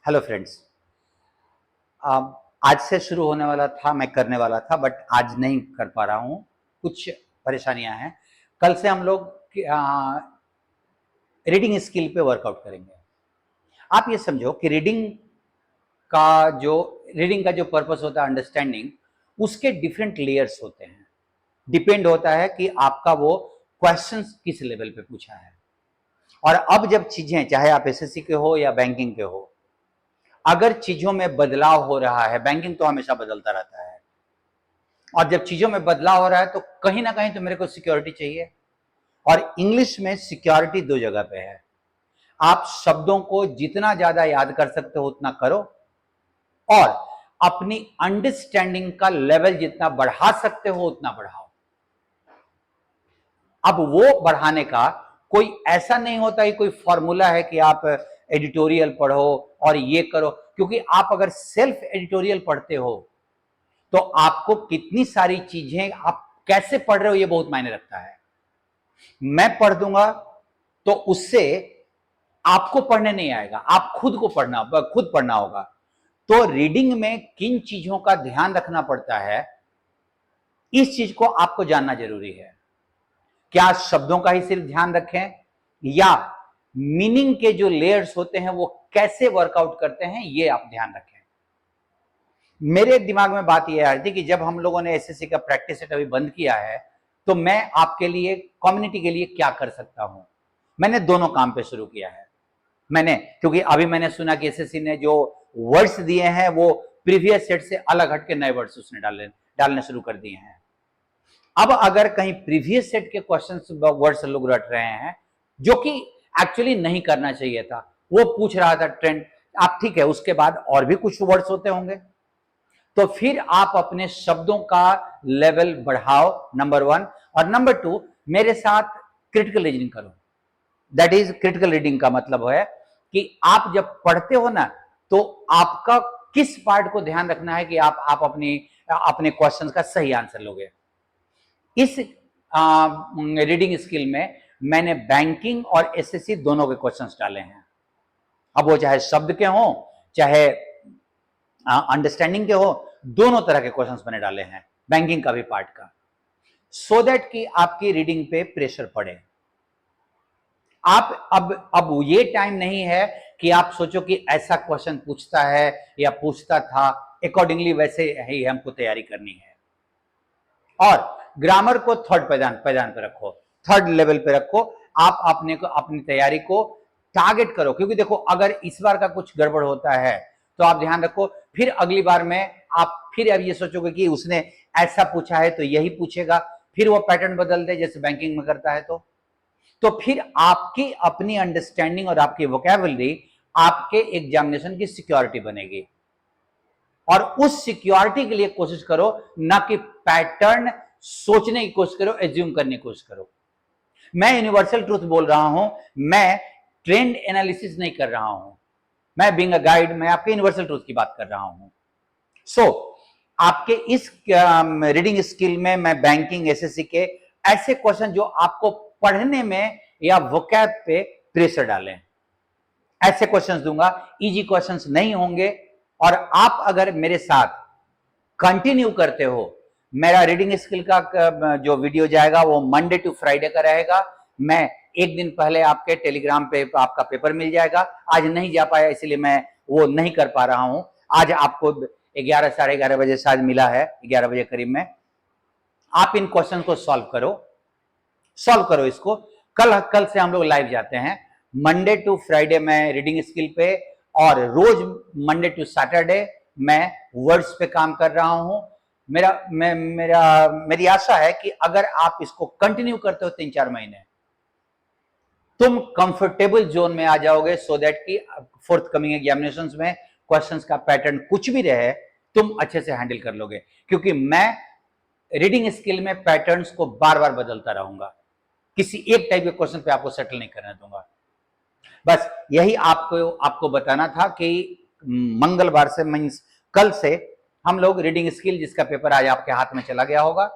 Hello friends. आज से शुरू होने वाला था, मैं करने वाला था बट आज नहीं कर पा रहा हूँ, कुछ परेशानियां हैं। कल से हम लोग रीडिंग स्किल पे वर्कआउट करेंगे। आप ये समझो कि रीडिंग का जो पर्पस होता है, अंडरस्टैंडिंग, उसके डिफरेंट लेयर्स होते हैं। डिपेंड होता है कि आपका वो क्वेश्चन किस लेवल पे पूछा है। और अब जब चीजें, चाहे आप एसएससी के हो या बैंकिंग के हो, अगर चीजों में बदलाव हो रहा है, बैंकिंग तो हमेशा बदलता रहता है, और जब चीजों में बदलाव हो रहा है तो कहीं ना कहीं तो मेरे को सिक्योरिटी चाहिए। और इंग्लिश में सिक्योरिटी दो जगह पे है। आप शब्दों को जितना ज्यादा याद कर सकते हो उतना करो, और अपनी अंडरस्टैंडिंग का लेवल जितना बढ़ा सकते हो उतना बढ़ाओ। अब वो बढ़ाने का कोई ऐसा नहीं होता कि कोई फॉर्मूला है कि आप एडिटोरियल पढ़ो और ये करो, क्योंकि आप अगर सेल्फ एडिटोरियल पढ़ते हो तो आपको कितनी सारी चीजें आप कैसे पढ़ रहे हो ये बहुत मायने रखता है। मैं पढ़ दूंगा तो उससे आपको पढ़ने नहीं आएगा, आप खुद पढ़ना होगा। तो रीडिंग में किन चीजों का ध्यान रखना पड़ता है, इस चीज को आपको जानना जरूरी है। क्या शब्दों का ही सिर्फ ध्यान रखें, या मीनिंग के जो लेयर्स होते हैं वो कैसे वर्कआउट करते हैं, ये आप ध्यान रखें। मेरे दिमाग में बात यह आ रही थी कि जब हम लोगों ने एसएससी का प्रैक्टिस सेट अभी बंद किया है, तो मैं आपके लिए, कम्युनिटी के लिए क्या कर सकता हूं। मैंने दोनों काम पे शुरू किया है। क्योंकि अभी मैंने सुना कि एसएससी ने जो वर्ड्स दिए हैं वो प्रीवियस सेट से अलग हटके नए वर्ड्स उसने डालने शुरू कर दिए हैं। अब अगर कहीं प्रीवियस सेट के क्वेश्चंस वर्ड्स लोग रट रहे हैं, जो कि एक्चुअली नहीं करना चाहिए था, वो पूछ रहा था ट्रेंड, आप ठीक है, उसके बाद और भी कुछ वर्ड्स होते होंगे, तो फिर आप अपने शब्दों का लेवल बढ़ाओ, नंबर वन। और नंबर टू, मेरे साथ क्रिटिकल रीजनिंग करो। दैट इज, क्रिटिकल रीडिंग का मतलब है कि आप जब पढ़ते हो ना, तो आपका किस पार्ट को ध्यान रखना है कि आप अपने क्वेश्चन का सही आंसर लोगे। इस रीडिंग स्किल में मैंने बैंकिंग और एसएससी दोनों के क्वेश्चंस डाले हैं। अब वो चाहे शब्द के हों, चाहे अंडरस्टैंडिंग के हो, दोनों तरह के क्वेश्चंस मैंने डाले हैं, बैंकिंग का भी पार्ट का, सो दैट कि आपकी रीडिंग पे प्रेशर पड़े। आप अब ये टाइम नहीं है कि आप सोचो कि ऐसा क्वेश्चन पूछता है या पूछता था, अकॉर्डिंगली वैसे ही हमको तैयारी करनी है। और ग्रामर को थर्ड पैदान पे रखो, थर्ड लेवल पे रखो। आप अपनी तैयारी को टारगेट करो, क्योंकि देखो, अगर इस बार का कुछ गड़बड़ होता है तो आप ध्यान रखो, फिर अगली बार में आप फिर अब ये सोचोगे कि उसने ऐसा पूछा है तो यही पूछेगा, फिर वो पैटर्न बदल दे जैसे बैंकिंग में करता है, तो फिर आपकी अपनी अंडरस्टैंडिंग और आपकी वोकैबुलरी आपके एग्जामिनेशन की सिक्योरिटी बनेगी। और उस सिक्योरिटी के लिए कोशिश करो, ना कि पैटर्न सोचने की कोशिश करो, एज्यूम करने की कोशिश करो। मैं यूनिवर्सल ट्रूथ बोल रहा हूं, मैं ट्रेंड एनालिसिस नहीं कर रहा हूं। मैं बीइंग अ गाइड, मैं आपके यूनिवर्सल ट्रूथ की बात कर रहा हूं। सो आपके इस रीडिंग स्किल में मैं बैंकिंग, एसएससी के ऐसे क्वेश्चन जो आपको पढ़ने में या वोकैब पे प्रेशर डालें, ऐसे क्वेश्चंस दूंगा। इजी क्वेश्चंस नहीं होंगे। और आप अगर मेरे साथ कंटिन्यू करते हो, मेरा रीडिंग स्किल का जो वीडियो जाएगा वो मंडे टू फ्राइडे का रहेगा। मैं एक दिन पहले आपके टेलीग्राम पे आपका पेपर मिल जाएगा। आज नहीं जा पाया इसलिए मैं वो नहीं कर पा रहा हूं। आज आपको 11 साढ़े 11 बजे शायद मिला है, 11 बजे करीब में। आप इन क्वेश्चन को सॉल्व करो इसको। कल से हम लोग लाइव जाते हैं, मंडे टू फ्राइडे मैं रीडिंग स्किल पे, और रोज मंडे टू सैटरडे मैं वर्ड्स पे काम कर रहा हूं। मेरी आशा है कि अगर आप इसको कंटिन्यू करते हो 3-4 महीने, तुम कंफर्टेबल जोन में आ जाओगे, सो दैट कि फोर्थ कमिंग एग्जामिनेशंस में क्वेश्चंस का पैटर्न कुछ भी रहे, तुम अच्छे से हैंडल कर लोगे। क्योंकि मैं रीडिंग स्किल में पैटर्न्स को बार बार बदलता रहूंगा, किसी एक टाइप के क्वेश्चन पे आपको सेटल नहीं करने दूंगा। बस यही आपको बताना था कि मंगलवार से, मींस कल से, हम लोग रीडिंग स्किल, जिसका पेपर आज आपके हाथ में चला गया होगा,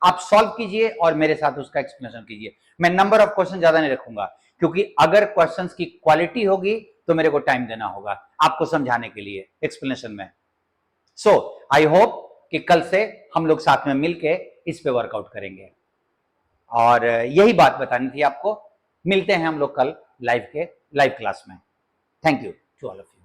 आप सॉल्व कीजिए और मेरे साथ उसका एक्सप्लेनेशन कीजिए। मैं नंबर ऑफ क्वेश्चन ज्यादा नहीं रखूंगा, क्योंकि अगर क्वेश्चंस की क्वालिटी होगी तो मेरे को टाइम देना होगा आपको समझाने के लिए एक्सप्लेनेशन में। सो आई होप कि कल से हम लोग साथ में मिलके इस पे वर्कआउट करेंगे, और यही बात बतानी थी आपको। मिलते हैं हम लोग कल लाइव क्लास में। Thank you to all of you.